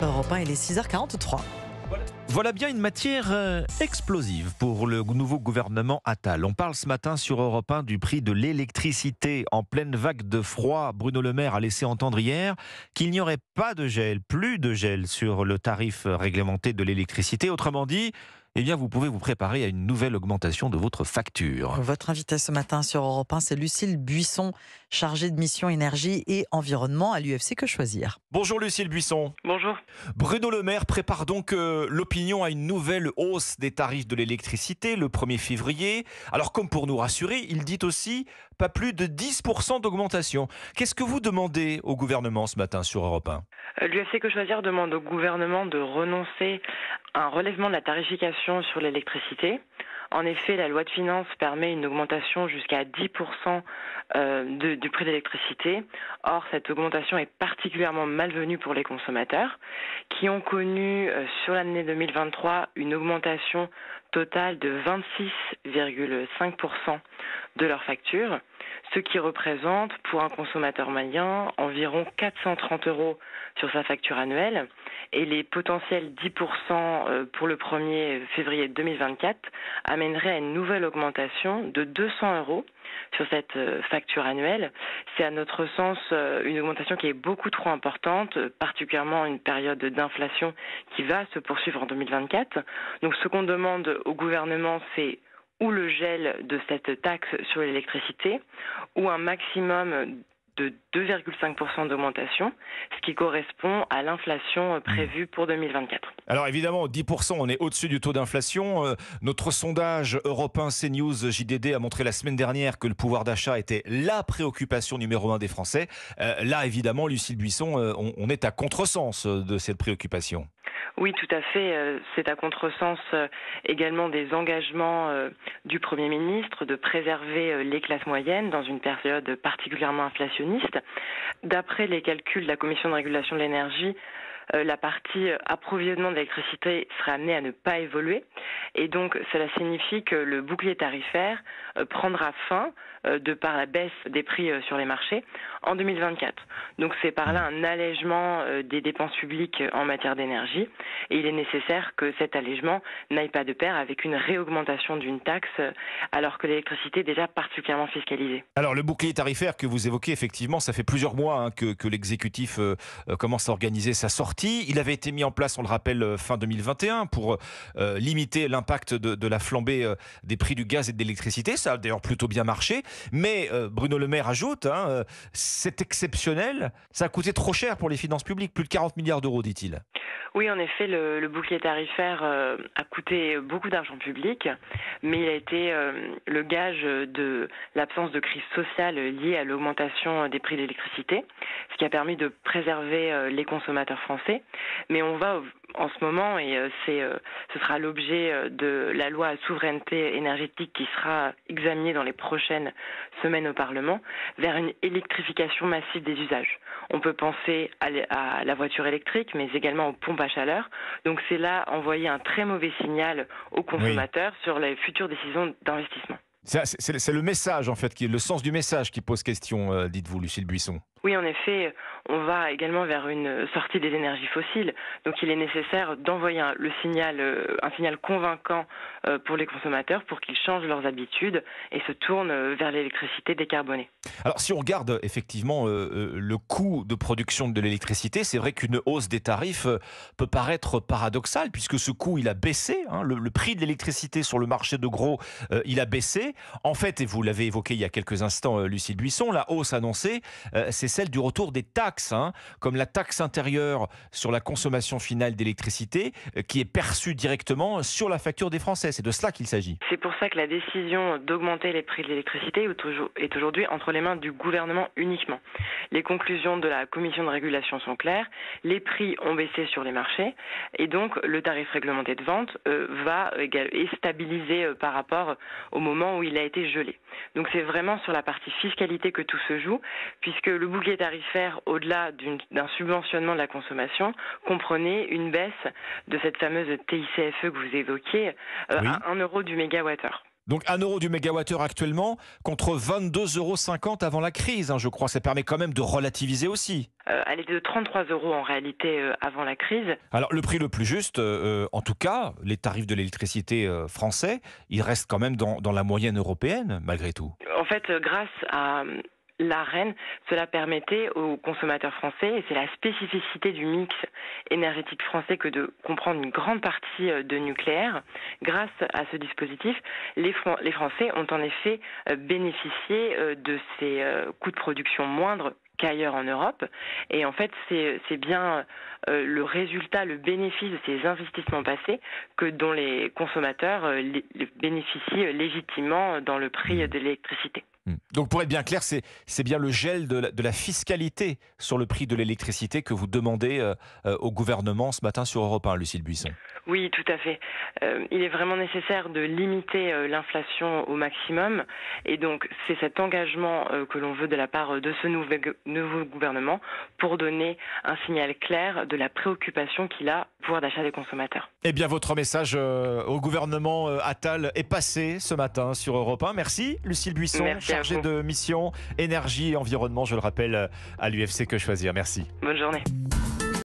Europe 1, il est 6h43. Voilà bien une matière explosive pour le nouveau gouvernement Attal. On parle ce matin sur Europe 1 du prix de l'électricité en pleine vague de froid. Bruno Le Maire a laissé entendre hier qu'il n'y aurait pas de gel, plus de gel sur le tarif réglementé de l'électricité. Autrement dit, eh bien, vous pouvez vous préparer à une nouvelle augmentation de votre facture. Votre invité ce matin sur Europe 1, c'est Lucile Buisson, chargée de mission énergie et environnement à l'UFC Que Choisir. Bonjour Lucile Buisson. Bonjour. Bruno Le Maire prépare donc l'opinion à une nouvelle hausse des tarifs de l'électricité le 1er février. Alors comme pour nous rassurer, il dit aussi pas plus de 10% d'augmentation. Qu'est-ce que vous demandez au gouvernement ce matin sur Europe 1 ? L'UFC Que Choisir demande au gouvernement de renoncer à un relèvement de la tarification sur l'électricité. En effet, la loi de finances permet une augmentation jusqu'à 10% du prix de l'électricité. Or, cette augmentation est particulièrement malvenue pour les consommateurs qui ont connu sur l'année 2023 une augmentation totale de 26,5% de leur facture, ce qui représente pour un consommateur moyen environ 430 € sur sa facture annuelle. Et les potentiels 10% pour le 1er février 2024 amèneraient à une nouvelle augmentation de 200 € sur cette facture annuelle. C'est à notre sens une augmentation qui est beaucoup trop importante, particulièrement en une période d'inflation qui va se poursuivre en 2024. Donc ce qu'on demande au gouvernement, c'est ou le gel de cette taxe sur l'électricité, ou un maximum de 2,5% d'augmentation, ce qui correspond à l'inflation prévue pour 2024. Alors évidemment, 10%, on est au-dessus du taux d'inflation. Notre sondage Europe 1 CNews JDD a montré la semaine dernière que le pouvoir d'achat était la préoccupation numéro 1 des Français. Là, évidemment, Lucile Buisson, on est à contresens de cette préoccupation. Oui, tout à fait. C'est à contresens également des engagements du Premier ministre de préserver les classes moyennes dans une période particulièrement inflationniste. D'après les calculs de la Commission de régulation de l'énergie, la partie approvisionnement d'électricité serait amenée à ne pas évoluer. Et donc, cela signifie que le bouclier tarifaire prendra fin de par la baisse des prix sur les marchés en 2024. Donc, c'est par là un allègement des dépenses publiques en matière d'énergie. Et il est nécessaire que cet allègement n'aille pas de pair avec une réaugmentation d'une taxe alors que l'électricité est déjà particulièrement fiscalisée. Alors, le bouclier tarifaire que vous évoquez, effectivement, ça fait plusieurs mois que l'exécutif commence à organiser sa sortie. Il avait été mis en place, on le rappelle, fin 2021 pour limiter l'impact de la flambée des prix du gaz et de l'électricité. Ça a d'ailleurs plutôt bien marché. Mais Bruno Le Maire ajoute, c'est exceptionnel, ça a coûté trop cher pour les finances publiques, plus de 40 milliards d'euros, dit-il. Oui, en effet, le bouclier tarifaire a coûté beaucoup d'argent public, mais il a été le gage de l'absence de crise sociale liée à l'augmentation des prix de l'électricité, ce qui a permis de préserver les consommateurs français. Mais on va en ce moment, et ce sera l'objet de la loi à souveraineté énergétique qui sera examinée dans les prochaines semaines au Parlement, vers une électrification massive des usages. On peut penser à la voiture électrique, mais également aux pompes à chaleur. Donc c'est là envoyer un très mauvais signal aux consommateurs sur les futures décisions d'investissement. C'est le message, en fait, le sens du message qui pose question, dites-vous, Lucile Buisson. Oui, en effet, on va également vers une sortie des énergies fossiles. Donc il est nécessaire d'envoyer un signal convaincant pour les consommateurs pour qu'ils changent leurs habitudes et se tournent vers l'électricité décarbonée. Alors si on regarde effectivement le coût de production de l'électricité, c'est vrai qu'une hausse des tarifs peut paraître paradoxale puisque ce coût il a baissé. Le prix de l'électricité sur le marché de gros, il a baissé. En fait, et vous l'avez évoqué il y a quelques instants, Lucile Buisson, la hausse annoncée, c'est celle du retour des taxes, comme la taxe intérieure sur la consommation finale d'électricité, qui est perçue directement sur la facture des Français. C'est de cela qu'il s'agit. C'est pour ça que la décision d'augmenter les prix de l'électricité est aujourd'hui entre les mains du gouvernement uniquement. Les conclusions de la commission de régulation sont claires. Les prix ont baissé sur les marchés et donc le tarif réglementé de vente est stabilisé par rapport au moment où il a été gelé. Donc c'est vraiment sur la partie fiscalité que tout se joue, puisque le bouclier tarifaire, au-delà d'un subventionnement de la consommation, comprenait une baisse de cette fameuse TICFE que vous évoquiez à 1 € du mégawattheure. Donc 1 euro du mégawattheure actuellement contre 22,50 € avant la crise, hein, je crois. Ça permet quand même de relativiser aussi. Elle était de 33 euros en réalité avant la crise. Alors le prix le plus juste, en tout cas, les tarifs de l'électricité français, ils restent quand même dans la moyenne européenne, malgré tout. En fait, grâce à l'Arenh, cela permettait aux consommateurs français, et c'est la spécificité du mix énergétique français que de comprendre une grande partie de nucléaire. Grâce à ce dispositif, les Français ont en effet bénéficié de ces coûts de production moindres qu'ailleurs en Europe. Et en fait, c'est bien le résultat, le bénéfice de ces investissements passés dont les consommateurs bénéficient légitimement dans le prix de l'électricité. Donc pour être bien clair, c'est bien le gel de la fiscalité sur le prix de l'électricité que vous demandez au gouvernement ce matin sur Europe 1, Lucile Buisson. Oui, tout à fait. Il est vraiment nécessaire de limiter l'inflation au maximum. Et donc, c'est cet engagement que l'on veut de la part de ce nouveau gouvernement pour donner un signal clair de la préoccupation qu'il a au pouvoir d'achat des consommateurs. Eh bien, votre message au gouvernement Attal est passé ce matin sur Europe 1. Merci, Lucile Buisson, chargée de mission énergie et environnement, je le rappelle, à l'UFC Que Choisir. Merci. Bonne journée.